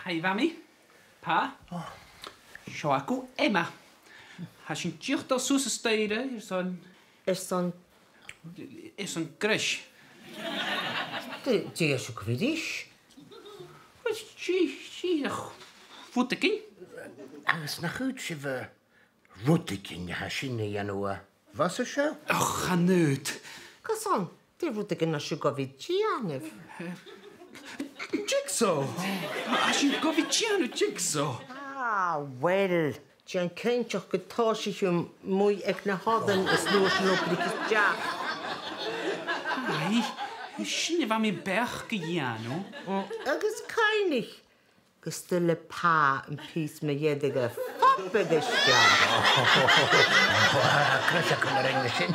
Hai fami. Pa. Sio acw Emma. Has sy'n diolch dal sŵs y steire, Son... son grys. Di eisiau gyfeirish? Wel, si, fwtygyn. Agus na chwyd sy'n fy rwdygyn ha sy'n ei anw fas o sio? Och, hanwyd. Cason, di rwyd yn eisiau gyfeirish? Jigsaw. Has sy'n gofid tian o Jigsaw. Wel, ti'n ceintioch gyda'r sy'n mwy ag na hodden ys nŵr sy'n o brigys diach. Ai, sy'n efo mi bech gyianw. Agus cainig. Gystyle pa yn pys me iedig y ffabeg ysdiach. Crysau cyn yr englyn sy'n.